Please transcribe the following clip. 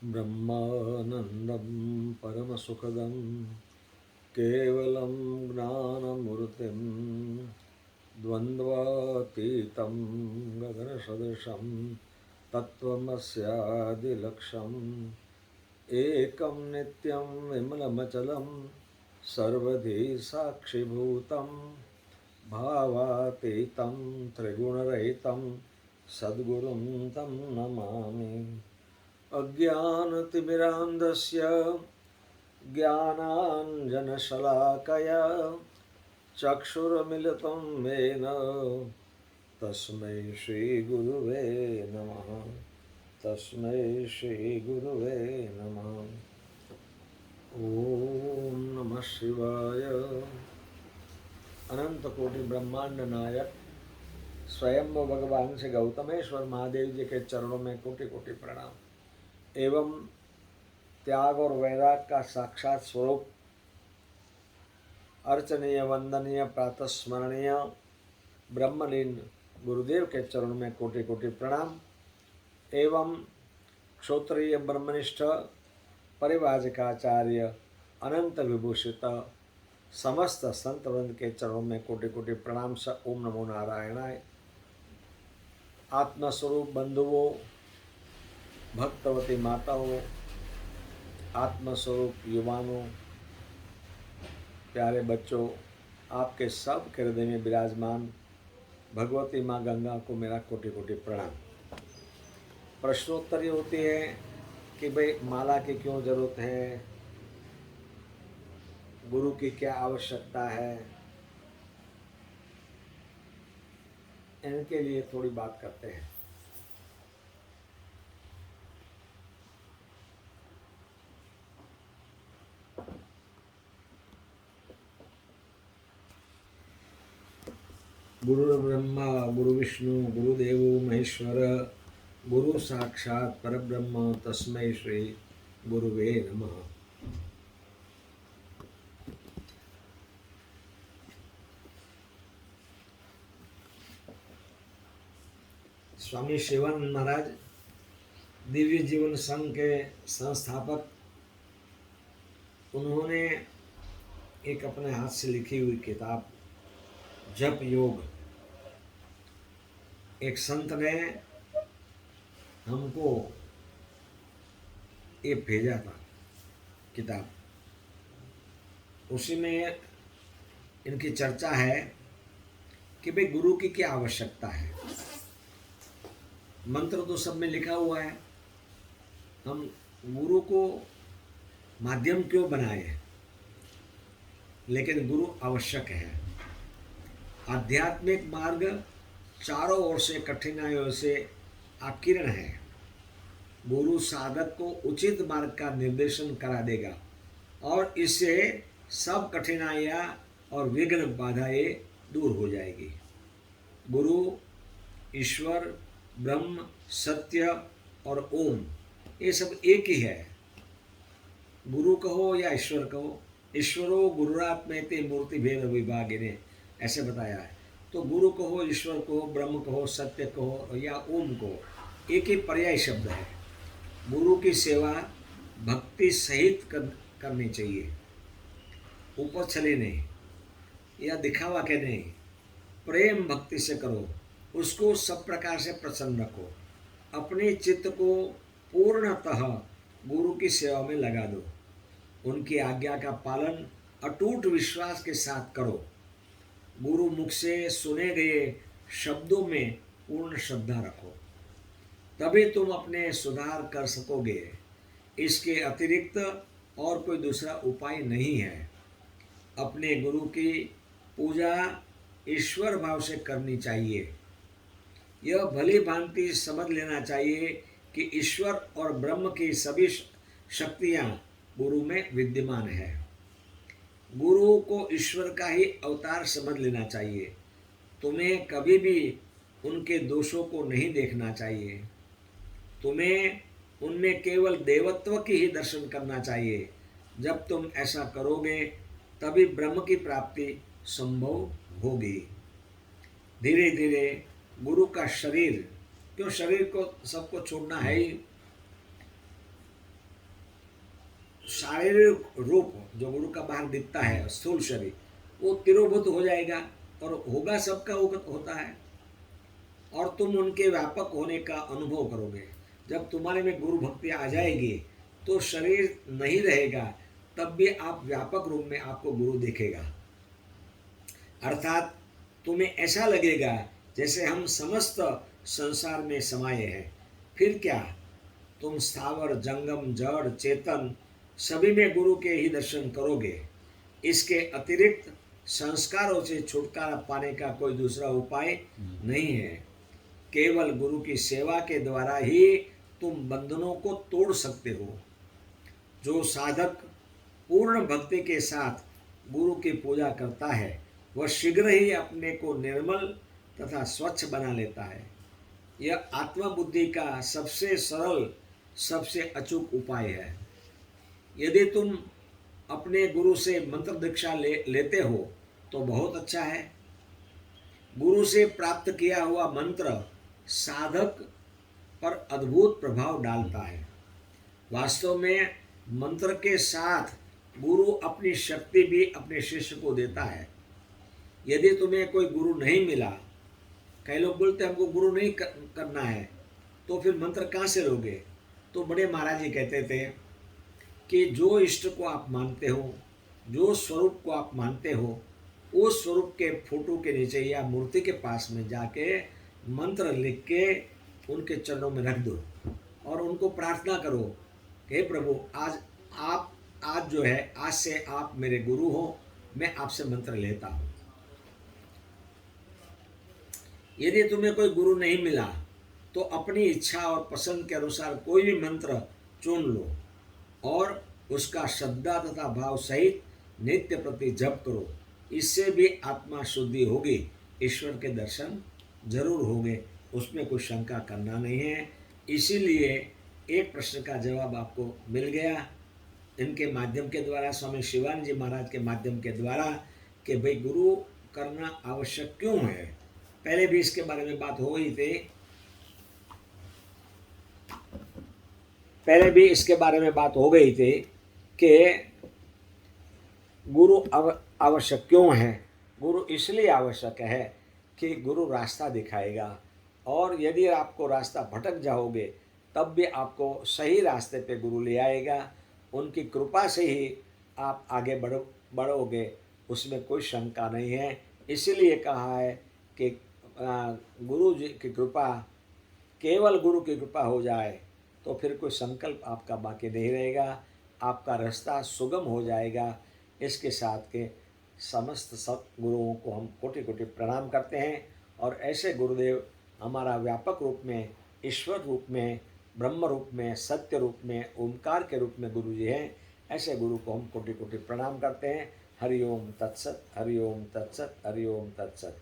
ब्रह्मानन्दं परमसुखदं केवलं ज्ञानमूर्तिं द्वन्द्वातीतं गगनसदृशं तत्त्वमस्यादिलक्ष्यम् एकं नित्यं विमलमचलं सर्वधी साक्षिभूतं भावातीतं त्रिगुणरहितं सद्गुरुं तं नमामि। अज्ञानतिमिरान्धस्य ज्ञानाञ्जनशलाकया चक्षुरुन्मिलितं येन तस्मै श्रीगुरुवे नमः। तस्मै श्रीगुरुवे नमः। ओम नमः शिवाय। अनंत कोटि ब्रह्मांड नायक स्वयं भगवान श्री गौतमेश्वर महादेव जी के चरणों में कोटि कोटि प्रणाम एवं त्याग और वैराग का साक्षात स्वरूप अर्चनीय वंदनीय प्रातः स्मरणीय ब्रह्मलीन गुरुदेव के चरणों में कोटि कोटि प्रणाम एवं क्षोत्रिय ब्रह्मनिष्ठ परिवाजकाचार्य अनंत विभूषित समस्त संत वृंद के चरणों में कोटि कोटि प्रणाम। स ओम नमो नारायणाय। आत्मस्वरूप बंधुओं, भक्तवती माताओं, आत्मस्वरूप युवानों, प्यारे बच्चों, आपके सब के हृदय में विराजमान भगवती माँ गंगा को मेरा कोटि कोटि प्रणाम। प्रश्नोत्तरी होती है कि भाई माला की क्यों जरूरत है, गुरु की क्या आवश्यकता है, इनके लिए थोड़ी बात करते हैं। गुरु ब्रह्मा गुरु विष्णु गुरुदेवो महेश्वर गुरु साक्षात परब्रह्म तस्मै श्री गुरुवे नमः। स्वामी शिवानंद महाराज दिव्य जीवन संघ के संस्थापक, उन्होंने एक अपने हाथ से लिखी हुई किताब जप योग, एक संत ने हमको ये भेजा था किताब, उसी में इनकी चर्चा है कि भाई गुरु की क्या आवश्यकता है। मंत्र तो सब में लिखा हुआ है, हम गुरु को माध्यम क्यों बनाए, लेकिन गुरु आवश्यक है। आध्यात्मिक मार्ग चारों ओर से कठिनाइयों से आकीर्ण है। गुरु साधक को उचित मार्ग का निर्देशन करा देगा और इससे सब कठिनाइयाँ और विघ्न बाधाएं दूर हो जाएगी। गुरु ईश्वर ब्रह्म सत्य और ओम, ये सब एक ही है। गुरु कहो या ईश्वर कहो, ईश्वरो गुरुरात्मेति मूर्ति भेद विभागिने, ऐसे बताया है। तो गुरु कहो, ईश्वर कहो, ब्रह्म कहो, सत्य कहो या ओम कहो, एक ही पर्याय शब्द है। गुरु की सेवा भक्ति सहित करनी चाहिए, ऊपर छले नहीं या दिखावा के नहीं, प्रेम भक्ति से करो, उसको सब प्रकार से प्रसन्न रखो, अपने चित्त को पूर्णतः गुरु की सेवा में लगा दो, उनकी आज्ञा का पालन अटूट विश्वास के साथ करो, गुरु मुख से सुने गए शब्दों में पूर्ण श्रद्धा रखो, तभी तुम अपने सुधार कर सकोगे। इसके अतिरिक्त और कोई दूसरा उपाय नहीं है। अपने गुरु की पूजा ईश्वर भाव से करनी चाहिए। यह भली भांति समझ लेना चाहिए कि ईश्वर और ब्रह्म की सभी शक्तियाँ गुरु में विद्यमान है। गुरु को ईश्वर का ही अवतार समझ लेना चाहिए। तुम्हें कभी भी उनके दोषों को नहीं देखना चाहिए। तुम्हें उनमें केवल देवत्व की ही दर्शन करना चाहिए। जब तुम ऐसा करोगे तभी ब्रह्म की प्राप्ति संभव होगी। धीरे धीरे गुरु का शरीर, क्यों शरीर को सबको छोड़ना है ही, शारीरिक रूप जो गुरु का बाहर दिखता है, स्थूल शरीर, वो तिरोभूत हो जाएगा और होगा सबका होता है, और तुम उनके व्यापक होने का अनुभव करोगे। जब तुम्हारे में गुरु भक्ति आ जाएगी तो शरीर नहीं रहेगा, तब भी आप व्यापक रूप में आपको गुरु दिखेगा। अर्थात तुम्हें ऐसा लगेगा जैसे हम समस्त संसार में समाये हैं। फिर क्या, तुम स्थावर जंगम जड़ चेतन सभी में गुरु के ही दर्शन करोगे। इसके अतिरिक्त संस्कारों से छुटकारा पाने का कोई दूसरा उपाय नहीं है। केवल गुरु की सेवा के द्वारा ही तुम बंधनों को तोड़ सकते हो। जो साधक पूर्ण भक्ति के साथ गुरु की पूजा करता है, वह शीघ्र ही अपने को निर्मल तथा स्वच्छ बना लेता है। यह आत्मा बुद्धि का सबसे सरल, सबसे अचूक उपाय है। यदि तुम अपने गुरु से मंत्र दीक्षा लेते हो तो बहुत अच्छा है। गुरु से प्राप्त किया हुआ मंत्र साधक पर अद्भुत प्रभाव डालता है। वास्तव में मंत्र के साथ गुरु अपनी शक्ति भी अपने शिष्य को देता है। यदि तुम्हें कोई गुरु नहीं मिला, कई लोग बोलते हैं हमको गुरु नहीं करना है, तो फिर मंत्र कहाँ से लोगे? तो बड़े महाराज जी कहते थे कि जो इष्ट को आप मानते हो, जो स्वरूप को आप मानते हो, उस स्वरूप के फोटो के नीचे या मूर्ति के पास में जाके मंत्र लिख के उनके चरणों में रख दो और उनको प्रार्थना करो कि हे प्रभु, आज जो है, आज से आप मेरे गुरु हो, मैं आपसे मंत्र लेता हूँ। यदि तुम्हें कोई गुरु नहीं मिला तो अपनी इच्छा और पसंद के अनुसार कोई भी मंत्र चुन लो और उसका श्रद्धा तथा भाव सहित नित्य प्रति जप करो। इससे भी आत्मा शुद्धि होगी, ईश्वर के दर्शन जरूर होंगे, उसमें कोई शंका करना नहीं है। इसीलिए एक प्रश्न का जवाब आपको मिल गया इनके माध्यम के द्वारा, स्वामी शिवानंद जी महाराज के माध्यम के द्वारा, कि भाई गुरु करना आवश्यक क्यों है। पहले भी इसके बारे में बात हो गई थी, पहले भी इसके बारे में बात हो गई थी कि गुरु आवश्यक क्यों है। गुरु इसलिए आवश्यक है कि गुरु रास्ता दिखाएगा, और यदि आपको रास्ता भटक जाओगे तब भी आपको सही रास्ते पे गुरु ले आएगा। उनकी कृपा से ही आप आगे बढ़ोगे, उसमें कोई शंका नहीं है। इसीलिए कहा है कि गुरु जी की कृपा, केवल गुरु की कृपा हो जाए तो फिर कोई संकल्प आपका बाकी नहीं रहेगा, आपका रास्ता सुगम हो जाएगा। इसके साथ के समस्त सतगुरुओं को हम कोटि कोटि प्रणाम करते हैं, और ऐसे गुरुदेव हमारा व्यापक रूप में, ईश्वर रूप में, ब्रह्म रूप में, सत्य रूप में, ओंकार के रूप में गुरु जी हैं। ऐसे गुरु को हम कोटि कोटि प्रणाम करते हैं। हरि ओम तत्सत, हरि ओम तत्सत, हरि ओम तत्सत।